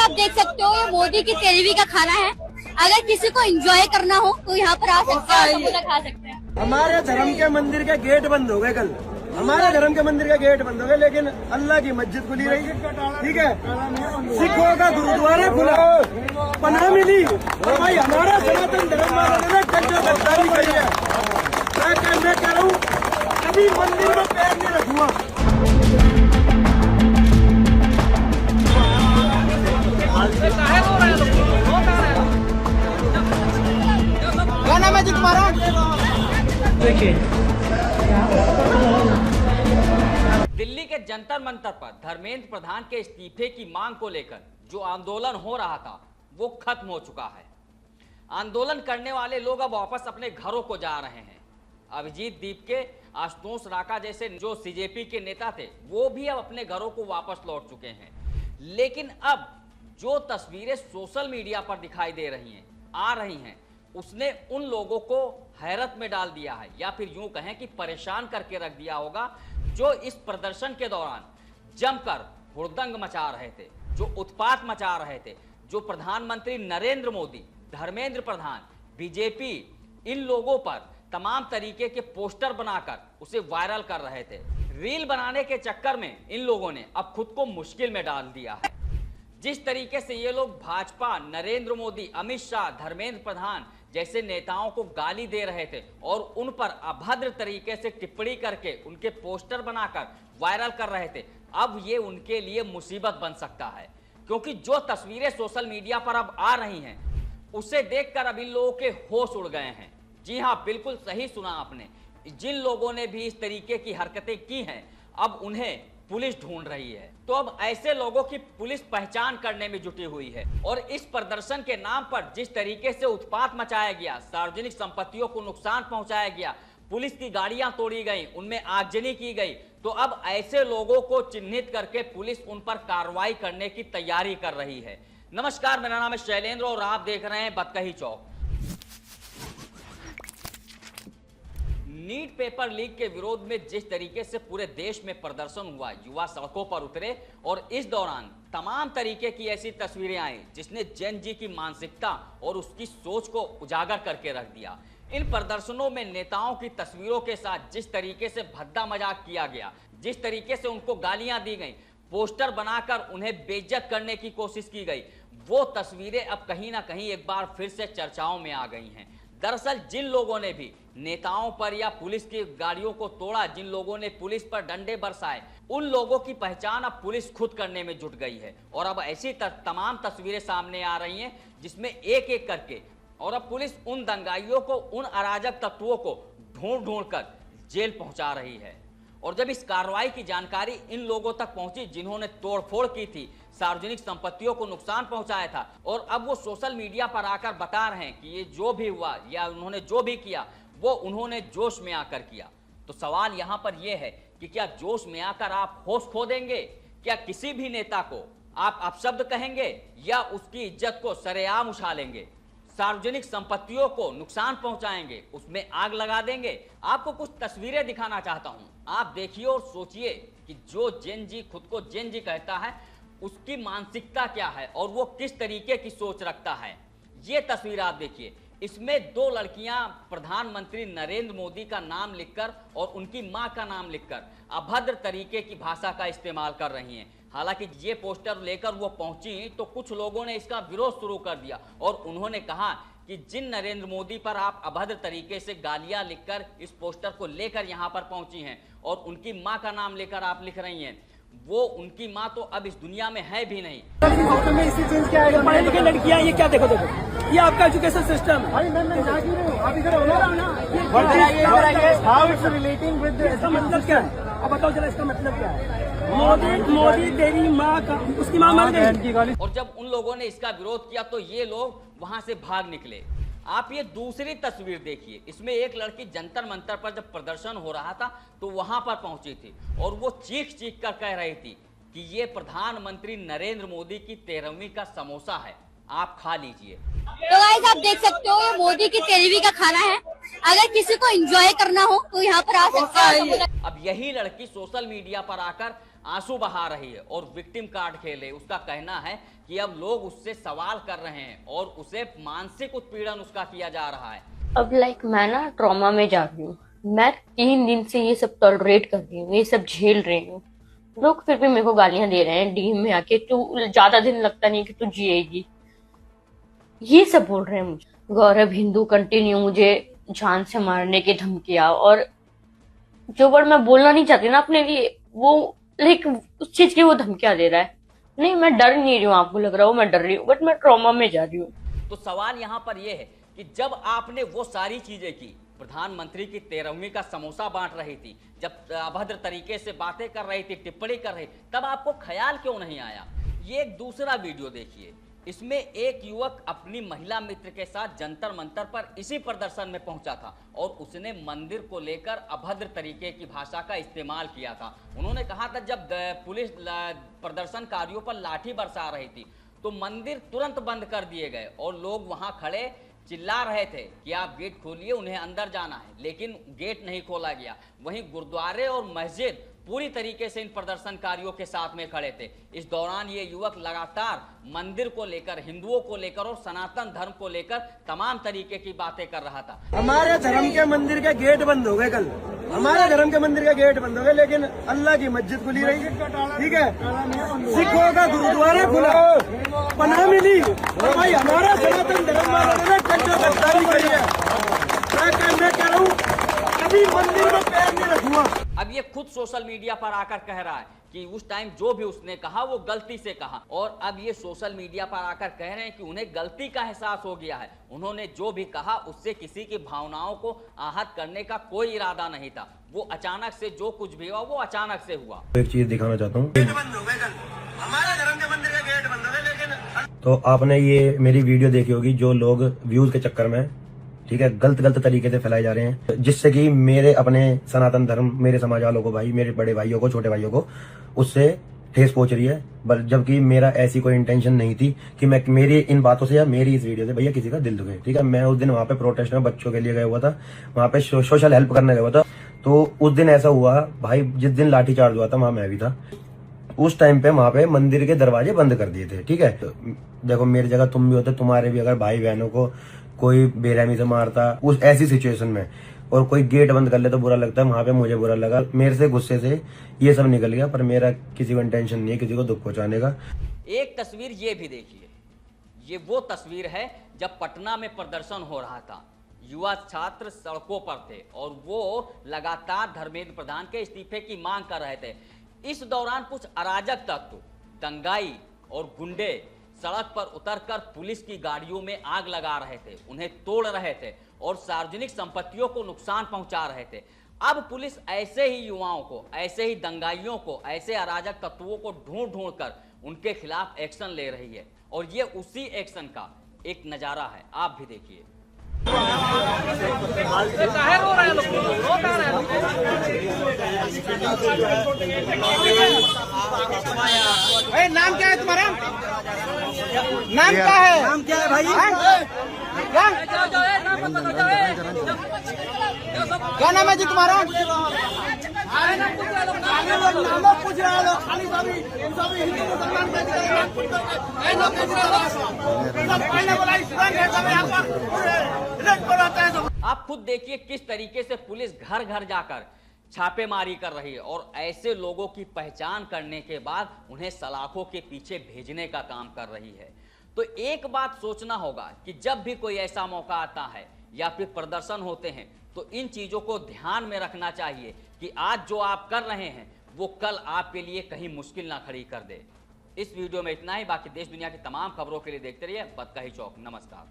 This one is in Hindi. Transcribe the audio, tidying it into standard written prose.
आप देख सकते हो ये मोदी की तेरहवीं का खाना है। अगर किसी को एंजॉय करना हो तो यहाँ पर आ सकते हैं, समोसा खा सकते हैं। हमारे धर्म के मंदिर के गेट बंद हो गए कल। हमारे धर्म के मंदिर के गेट बंद हो गए, लेकिन अल्लाह की मस्जिद खुली रही। ठीक है, सिखों का गुरुद्वारा खुला, पनाह मिली। और भाई हमारा सनातन धर्म वालों ने जो गद्दारी करी है, मैं कह रहा हूँ कभी मंदिर में पैर नहीं रखूंगा। क्या नाम है जी तुम्हारा? देखिए दिल्ली के जंतर मंतर पर धर्मेंद्र प्रधान के इस्तीफे की मांग को लेकर जो आंदोलन हो रहा था वो खत्म हो चुका है। आंदोलन करने वाले लोग अब वापस अपने घरों को जा रहे हैं। अभिजीत दीप के, आशुतोष राका जैसे जो सीजेपी के नेता थे वो भी अब अपने घरों को वापस लौट चुके हैं। लेकिन अब जो तस्वीरें सोशल मीडिया पर दिखाई दे रही हैं, आ रही हैं, उसने उन लोगों को हैरत में डाल दिया है, या फिर यूं कहें कि परेशान करके रख दिया होगा, जो इस प्रदर्शन के दौरान जमकर हुड़दंग मचा रहे थे, जो उत्पात मचा रहे थे, जो प्रधानमंत्री नरेंद्र मोदी, धर्मेंद्र प्रधान, बीजेपी, इन लोगों पर तमाम तरीके के पोस्टर बनाकर उसे वायरल कर रहे थे। रील बनाने के चक्कर में इन लोगों ने अब खुद को मुश्किल में डाल दिया है। जिस तरीके से ये लोग भाजपा, नरेंद्र मोदी, अमित शाह, धर्मेंद्र प्रधान जैसे नेताओं को गाली दे रहे थे और उन पर अभद्र तरीके से टिप्पणी करके उनके पोस्टर बनाकर वायरल कर रहे थे, अब ये उनके लिए मुसीबत बन सकता है। क्योंकि जो तस्वीरें सोशल मीडिया पर अब आ रही हैं उसे देखकर अब इन लोगों के होश उड़ गए हैं। जी हाँ, बिल्कुल सही सुना आपने। जिन लोगों ने भी इस तरीके की हरकतें की हैं अब उन्हें पुलिस ढूंढ रही है। तो अब ऐसे लोगों की पुलिस पहचान करने में जुटी हुई है। और इस प्रदर्शन के नाम पर जिस तरीके से उत्पात मचाया गया, सार्वजनिक संपत्तियों को नुकसान पहुंचाया गया, पुलिस की गाड़ियां तोड़ी गई, उनमें आगजनी की गई, तो अब ऐसे लोगों को चिन्हित करके पुलिस उन पर कार्रवाई करने की तैयारी कर रही है। नमस्कार, मेरा नाम है शैलेंद्र और आप देख रहे हैं बतकही चौक। नीट पेपर लीक के विरोध में जिस तरीके से पूरे देश में प्रदर्शन हुआ, युवा सड़कों पर उतरे और इस दौरान तमाम तरीके की ऐसी तस्वीरें आई जिसने जेन जी की मानसिकता और उसकी सोच को उजागर करके रख दिया। इन प्रदर्शनों में नेताओं की तस्वीरों के साथ जिस तरीके से भद्दा मजाक किया गया, जिस तरीके से उनको गालियां दी गई, पोस्टर बनाकर उन्हें बेइज्जत करने की कोशिश की गई, वो तस्वीरें अब कहीं ना कहीं एक बार फिर से चर्चाओं में आ गई हैं। दरअसल जिन लोगों ने भी नेताओं पर या पुलिस की गाड़ियों को तोड़ा, जिन लोगों ने पुलिस पर डंडे बरसाए, उन लोगों की पहचान अब पुलिस खुद करने में जुट गई है। और अब ऐसी तमाम तस्वीरें सामने आ रही हैं जिसमें एक एक करके और अब पुलिस उन दंगाइयों को, उन अराजक तत्वों को ढूंढ ढूंढ कर जेल पहुंचा रही है। और जब इस कार्रवाई की जानकारी इन लोगों तक पहुंची जिन्होंने तोड़फोड़ की थी, सार्वजनिक संपत्तियों को नुकसान पहुंचाया था, और अब वो सोशल मीडिया पर आकर बता रहे हैं कि ये जो भी हुआ या उन्होंने जो भी किया वो उन्होंने जोश में आकर किया, तो सवाल यहां पर यह है कि क्या जोश में आकर आप होश खो देंगे? क्या किसी भी नेता को आप अपशब्द कहेंगे या उसकी इज्जत को सरेआम उछालेंगे? सार्वजनिक संपत्तियों को नुकसान पहुंचाएंगे, उसमें आग लगा देंगे? आपको कुछ तस्वीरें दिखाना चाहता हूं, आप देखिए और सोचिए कि जो जेन जी खुद को जेन जी कहता है उसकी मानसिकता क्या है और वो किस तरीके की सोच रखता है। ये तस्वीर आप देखिए, इसमें दो लड़कियां प्रधानमंत्री नरेंद्र मोदी का नाम लिखकर और उनकी मां का नाम लिखकर अभद्र तरीके की भाषा का इस्तेमाल कर रही हैं। हालांकि ये पोस्टर लेकर वो पहुंची तो कुछ लोगों ने इसका विरोध शुरू कर दिया और उन्होंने कहा कि जिन नरेंद्र मोदी पर आप अभद्र तरीके से गालियां लिखकर इस पोस्टर को लेकर यहां पर पहुंची हैं और उनकी मां का नाम लेकर आप लिख रही हैं, वो उनकी माँ तो अब इस दुनिया में है भी नहीं। पढ़े लिखे लड़कियां, ये क्या देखो देखो, ये आपका एजुकेशन सिस्टम है। इसका मतलब क्या है? अब बताओ जरा, इसका मतलब क्या है? मोदी तेरी माँ का, उसकी माँ मर गई। और जब उन लोगों ने इसका विरोध किया तो ये लोग वहां से भाग निकले। आप ये दूसरी तस्वीर देखिए, इसमें एक लड़की जंतर मंतर पर जब प्रदर्शन हो रहा था तो वहां पर पहुंची थी और वो चीख चीख कर कह रही थी कि ये प्रधानमंत्री नरेंद्र मोदी की 13वीं का समोसा है, आप खा लीजिए। तो गाइस आप देख सकते हो ये मोदी की तेरहवीं का खाना है। अगर किसी को एंजॉय करना हो तो यहाँ पर आ सकते हैं। अब यही लड़की सोशल मीडिया पर आकर आंसू बहा रही है और विक्टिम कार्ड खेले। उसका कहना है कि अब लोग उससे सवाल कर रहे हैं और उसे मानसिक उत्पीड़न उसका किया जा रहा है। अब मैं ना ट्रॉमा में जा रही हूँ। मैं 3 दिन से ये सब टॉलरेट कर रही हूँ, ये सब झेल रही हूँ। लोग फिर भी मेरे को गालियां दे रहे हैं डीएम में आके, तू ज्यादा दिन लगता नहीं कि तू जिएगी, ये सब बोल रहे हैं मुझे। गौरव हिंदू कंटिन्यू मुझे जान से मारने की धमकियां, और जो वर्ड मैं बोलना नहीं चाहती ना अपने लिए, वो लाइक उस चीज की वो धमकियां दे रहा है। नहीं, मैं डर नहीं रही हूँ, आपको लग रहा हो मैं डर रही हूँ, बट मैं ट्रॉमा में जा रही हूँ। तो सवाल यहाँ पर यह है कि जब आपने वो सारी चीजें की, प्रधानमंत्री की 13वीं का समोसा बांट रही थी, जब अभद्र तरीके से बातें कर रही थी, टिप्पणी कर रही, तब आपको ख्याल क्यों नहीं आया? ये एक दूसरा वीडियो देखिए। इसमें एक युवक अपनी महिला मित्र के साथ जंतर मंतर पर इसी प्रदर्शन में पहुंचा था और उसने मंदिर को लेकर अभद्र तरीके की भाषा का इस्तेमाल किया था। उन्होंने कहा था जब पुलिस प्रदर्शनकारियों पर लाठी बरसा रही थी तो मंदिर तुरंत बंद कर दिए गए और लोग वहां खड़े चिल्ला रहे थे कि आप गेट खोलिए, उन्हें अंदर जाना है, लेकिन गेट नहीं खोला गया। वहीं गुरुद्वारे और मस्जिद पूरी तरीके से इन प्रदर्शनकारियों के साथ में खड़े थे। इस दौरान ये युवक लगातार मंदिर को लेकर, हिंदुओं को लेकर और सनातन धर्म को लेकर तमाम तरीके की बातें कर रहा था। हमारे धर्म के मंदिर के गेट बंद हो गए कल, हमारे धर्म के मंदिर के गेट बंद हो गए, लेकिन अल्लाह की मस्जिद खुली रही। ठीक है, सिखों का गुरुद्वारा खुला, पनाह मिली। और भाई हमारा सनातन धर्म वालों ने कच्चा गद्दारी करी है। मैं कह रहा हूँ कभी मंदिर में पैर नहीं रखूंगा। अब ये खुद सोशल मीडिया पर आकर कह रहा है कि उस टाइम जो भी उसने कहा वो गलती से कहा, और अब ये सोशल मीडिया पर आकर कह रहे हैं कि उन्हें गलती का एहसास हो गया है। उन्होंने जो भी कहा उससे किसी की भावनाओं को आहत करने का कोई इरादा नहीं था। वो अचानक से जो कुछ भी हुआ वो अचानक से हुआ। एक चीज दिखाना चाहता हूँ, गेट बंद हो गए कल, हमारे धर्म के मंदिर के गेट बंद हो गए, लेकिन तो आपने ये मेरी वीडियो देखी होगी जो लोग व्यूज के चक्कर में, ठीक है, गलत तरीके से फैलाए जा रहे हैं, जिससे कि मेरे अपने सनातन धर्म, मेरे समाज वालों को, भाई मेरे बड़े भाइयों को, छोटे भाइयों को उससे ठेस पहुंच रही है। जबकि मेरा ऐसी कोई इंटेंशन नहीं थी कि मैं मेरी इन बातों से या मेरी इस वीडियो से भैया किसी का दिल दुखे। ठीक है, मैं उस दिन वहां पे प्रोटेस्ट में बच्चों के लिए गया हुआ था, वहां पे सोशल हेल्प करने गया हुआ था। तो उस दिन ऐसा हुआ भाई, जिस दिन लाठीचार्ज हुआ था वहां मैं भी था। उस टाइम पे वहां पे मंदिर के दरवाजे बंद कर दिए थे। ठीक है, तो देखो मेरी जगह तुम भी होते, तुम्हारे भी अगर भाई बहनों को कोई बेरहमी से मारता उस ऐसी सिचुएशन में, और कोई गेट बंद कर ले तो बुरा लगता है। वहां पे मुझे बुरा लगा, मेरे से गुस्से से ये सब निकल गया, पर मेरा किसी को इंटेंशन नहीं है किसी को दुख पहुंचाने का। एक तस्वीर ये भी देखिए, ये वो तस्वीर है जब पटना में प्रदर्शन हो रहा था। युवा छात्र सड़कों पर थे और वो लगातार धर्मेंद्र प्रधान के इस्तीफे की मांग कर रहे थे। इस दौरान कुछ अराजक तत्व, दंगाई और गुंडे सड़क पर उतरकर पुलिस की गाड़ियों में आग लगा रहे थे, उन्हें तोड़ रहे थे और सार्वजनिक संपत्तियों को नुकसान पहुंचा रहे थे। अब पुलिस ऐसे ही युवाओं को, ऐसे ही दंगाइयों को, ऐसे अराजक तत्वों को ढूंढ कर उनके खिलाफ एक्शन ले रही है, और ये उसी एक्शन का एक नजारा है, आप भी देखिए। नाम क्या है तुम्हारा? नाम क्या है? नाम क्या है भाई? क्या नाम है जी तुम्हारा? पूछ रहा है खाली सभी हिंदू मुसलमान आप खुद देखिए किस तरीके से पुलिस घर घर जाकर छापेमारी कर रही है और ऐसे लोगों की पहचान करने के बाद उन्हें सलाखों के पीछे भेजने का काम कर रही है। तो एक बात सोचना होगा कि जब भी कोई ऐसा मौका आता है या फिर प्रदर्शन होते हैं तो इन चीजों को ध्यान में रखना चाहिए कि आज जो आप कर रहे हैं वो कल आपके लिए कहीं मुश्किल ना खड़ी कर दे। इस वीडियो में इतना ही। बाकी देश दुनिया की तमाम खबरों के लिए देखते रहिए बतकही चौक। नमस्कार।